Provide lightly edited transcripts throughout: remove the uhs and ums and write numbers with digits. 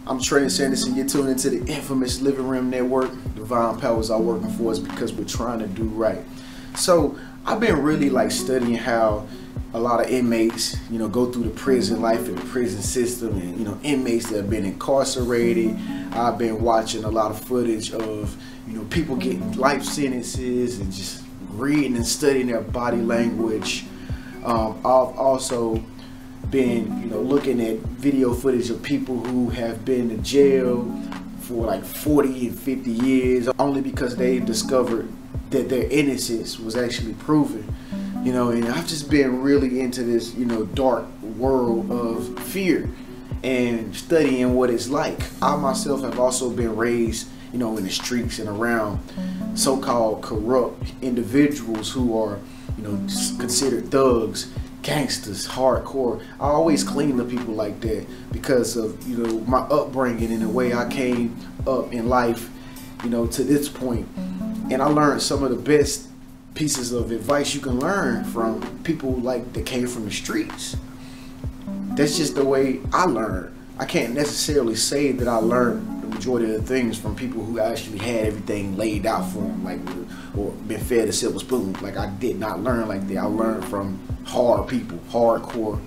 I'm Trenius and you're tuned into the infamous Living Room Network. Divine powers are working for us because we're trying to do right. So I've been really studying how a lot of inmates, go through the prison life and the prison system, and inmates that have been incarcerated. I've been watching a lot of footage of people getting life sentences and just reading and studying their body language. I've also been looking at video footage of people who have been to jail for 40 and 50 years only because they discovered that their innocence was actually proven. And I've just been really into this dark world of fear and studying what it's like. I myself have also been raised in the streets and around so-called corrupt individuals who are considered thugs, gangsters, hardcore. I always cling to people like that because of my upbringing and the way I came up in life to this point. And I learned some of the best pieces of advice you can learn from people that came from the streets. That's just the way I learned. I can't necessarily say that I learned the majority of the things from people who actually had everything laid out for them, or been fed a silver spoon. I did not learn like that. I learned from hard people, hardcore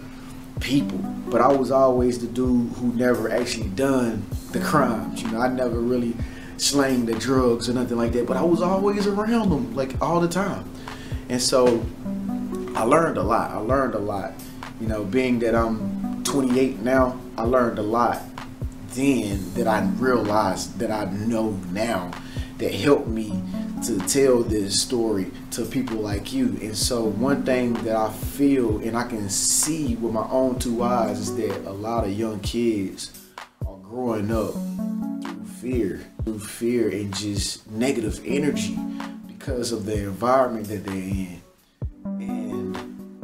people. But I was always the dude who never actually done the crimes. I never really slanged the drugs or nothing like that, but I was always around them all the time. And so I learned a lot. Being that I'm 28 now, I learned a lot then that I realized that I know now that helped me to tell this story to people like you. And so one thing that I feel and I can see with my own two eyes is that a lot of young kids are growing up through fear and just negative energy because of the environment that they're in. And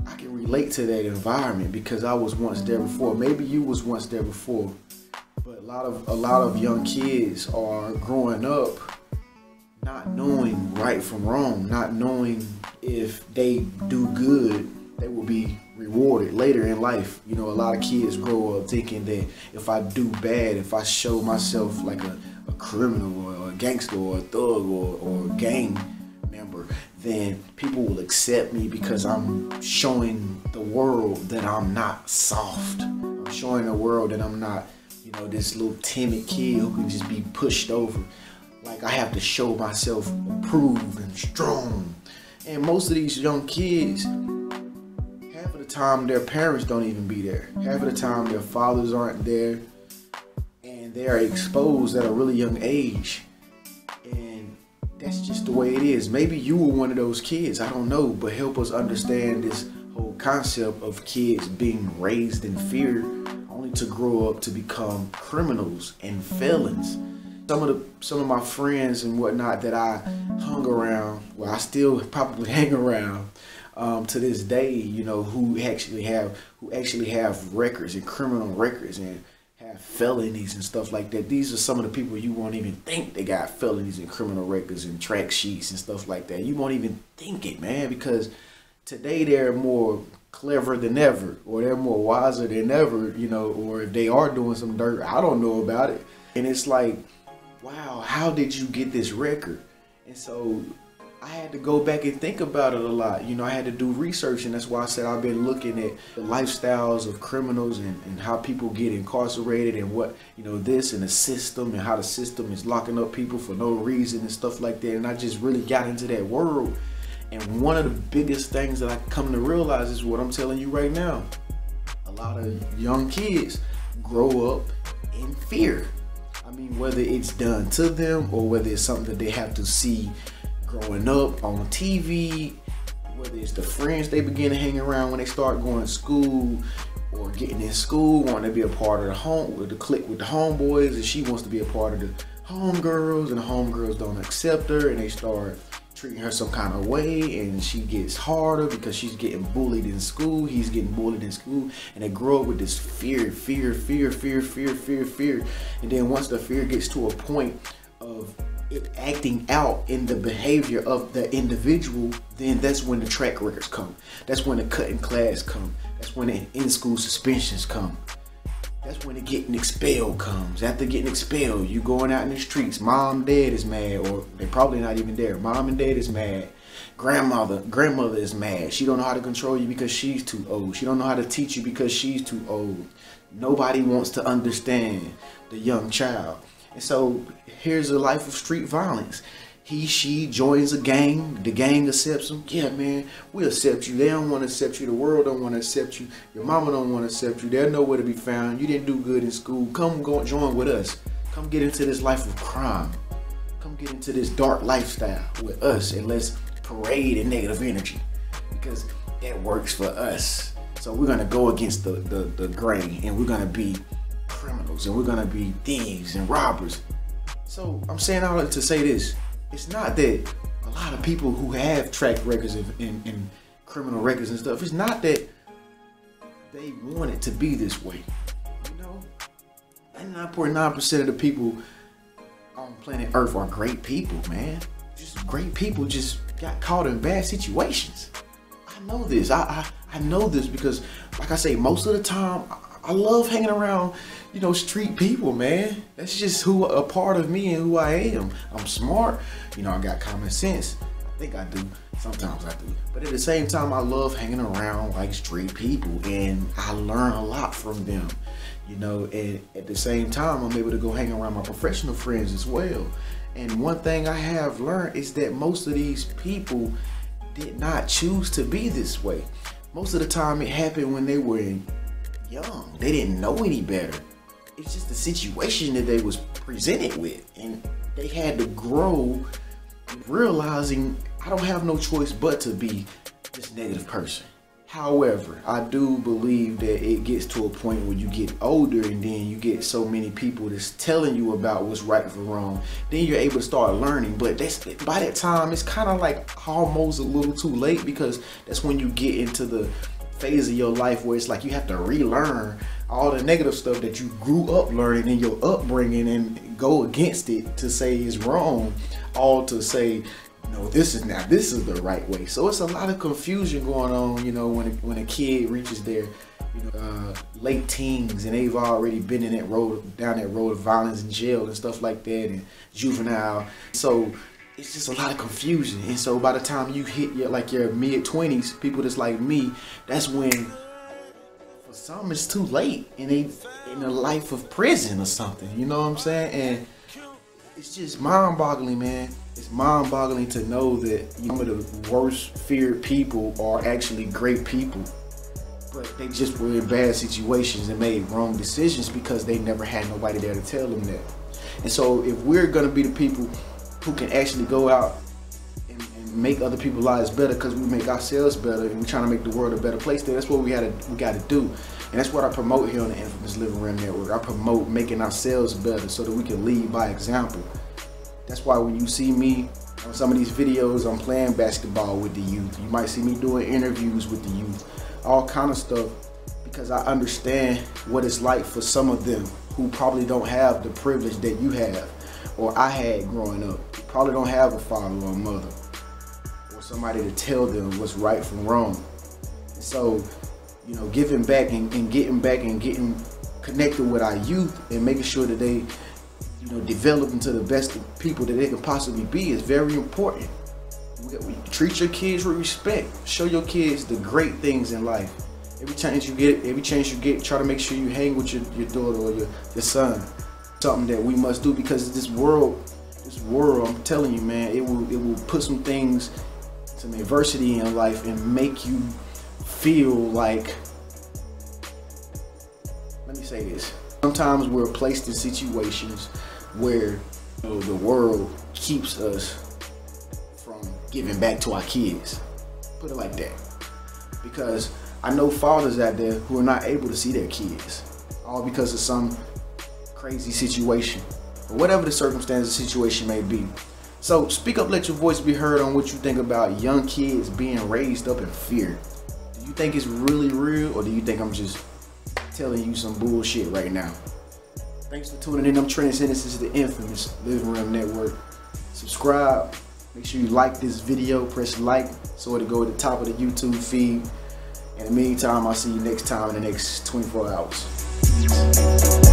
I can relate to that environment because I was once there before. Maybe you was once there before. But a lot of young kids are growing up not knowing right from wrong, not knowing if they do good, they will be rewarded later in life. A lot of kids grow up thinking that if I do bad, if I show myself like a criminal or a gangster or a thug or a gang member, then people will accept me because I'm showing the world that I'm not soft. I'm showing the world that I'm not, this little timid kid who can just be pushed over. I have to show myself approved and strong. And most of these young kids, half of the time their parents don't even be there. Half of the time their fathers aren't there. And they are exposed at a really young age. And that's just the way it is. Maybe you were one of those kids, I don't know, but help us understand this whole concept of kids being raised in fear only to grow up to become criminals and felons. Some of my friends and whatnot that I hung around, well, I still probably hang around to this day, who actually have records and criminal records and have felonies and stuff like that. These are some of the people you won't even think they got felonies and criminal records and track sheets and stuff like that. You won't even think it, man, because today they're more clever than ever, or they're more wiser than ever, or if they are doing some dirt, I don't know about it. And it's like, wow, how did you get this record? And so I had to go back and think about it a lot. I had to do research, and that's why I said I've been looking at the lifestyles of criminals and how people get incarcerated and what, this and the system and how the system is locking up people for no reason and stuff like that. And I just really got into that world. And one of the biggest things that I come to realize is what I'm telling you right now. A lot of young kids grow up in fear. I mean, whether it's done to them or whether it's something that they have to see growing up on TV, whether it's the friends they begin to hang around when they start going to school or getting in school, wanting to be a part of the home, with the clique with the homeboys, and she wants to be a part of the homegirls, and the homegirls don't accept her, and they start treating her some kind of way, and she gets harder because she's getting bullied in school, he's getting bullied in school, and they grow up with this fear. And then once the fear gets to a point of it acting out in the behavior of the individual, then that's when the track records come. That's when the cutting class come. That's when the in-school suspensions come. that's when the getting expelled comes. After getting expelled, you going out in the streets. Mom, dad is mad, or they probably not even there. Mom and dad is mad. Grandmother is mad. She don't know how to control you because she's too old. She don't know how to teach you because she's too old. Nobody wants to understand the young child. And so here's a life of street violence. She joins a gang. The gang accepts him. Yeah, man, we accept you. They don't want to accept you. The world don't want to accept you. Your mama don't want to accept you. They're nowhere to be found. You didn't do good in school. Come join with us. Come get into this life of crime. Come get into this dark lifestyle with us, and let's parade in negative energy, because that works for us. So we're gonna go against the grain, and we're gonna be criminals, and we're gonna be thieves and robbers. So I'm saying all that to say this. It's not that a lot of people who have track records and criminal records and stuff, it's not that they want it to be this way. You know, 99.9% of the people on planet Earth are great people, man. Just great people, just got caught in bad situations. I know this. I know this because, like I say, most of the time, I love hanging around, you know, street people, man. That's just a part of me and who I am. I'm smart. You know, I got common sense. I think I do. Sometimes I do. But at the same time, I love hanging around like street people, and I learn a lot from them. You know, and at the same time, I'm able to go hang around my professional friends as well. And one thing I have learned is that most of these people did not choose to be this way. Most of the time, it happened when they were young. They didn't know any better. It's just the situation that they was presented with, and they had to grow realizing I don't have no choice but to be this negative person. However, I do believe that it gets to a point where you get older, and then you get so many people that's telling you about what's right and wrong. Then you're able to start learning. But by that time, it's kind of like almost a little too late, because that's when you get into the phase of your life where it's like you have to relearn all the negative stuff that you grew up learning in your upbringing, and go against it to say it's wrong, all to say, no, this is the right way. So it's a lot of confusion going on, you know, when a kid reaches their, you know, late teens, and they've already been in down that road of violence and jail and stuff like that, and juvenile. So it's just a lot of confusion. And so by the time you hit your mid-20s, people that's like me, that's when for some it's too late, and they in a life of prison or something. You know what I'm saying? And it's just mind-boggling, man. It's mind-boggling to know that some of the worst feared people are actually great people, but they just were in bad situations and made wrong decisions because they never had nobody there to tell them that. And so if we're gonna be the people who can actually go out and make other people's lives better, because we make ourselves better, and we're trying to make the world a better place, then that's what we gotta do. And that's what I promote here on the Infamous Living Room Network. I promote making ourselves better so that we can lead by example. That's why when you see me on some of these videos, I'm playing basketball with the youth. You might see me doing interviews with the youth, all kind of stuff, because I understand what it's like for some of them who probably don't have the privilege that you have, or I had growing up. Probably don't have a father or a mother, or somebody to tell them what's right from wrong. And so, you know, giving back and getting connected with our youth, and making sure that they, you know, develop into the best people that they can possibly be is very important. Treat your kids with respect. Show your kids the great things in life. Every chance you get, try to make sure you hang with your daughter or your son. Something that we must do, because this world, I'm telling you, man, it will put some things, some adversity in life, and make you feel like, let me say this, sometimes we're placed in situations where, you know, the world keeps us from giving back to our kids. Put it like that. Because I know fathers out there who are not able to see their kids, all because of some crazy situation, or whatever the circumstance or situation may be. So speak up, let your voice be heard on what you think about young kids being raised up in fear. Do you think it's really real, or do you think I'm just telling you some bullshit right now? Thanks for tuning in. I'm Trenius, and this is the Infamous Living Room Network. Subscribe. Make sure you like this video. Press like so it'll go at the top of the YouTube feed. In the meantime, I'll see you next time in the next 24 hours. Peace.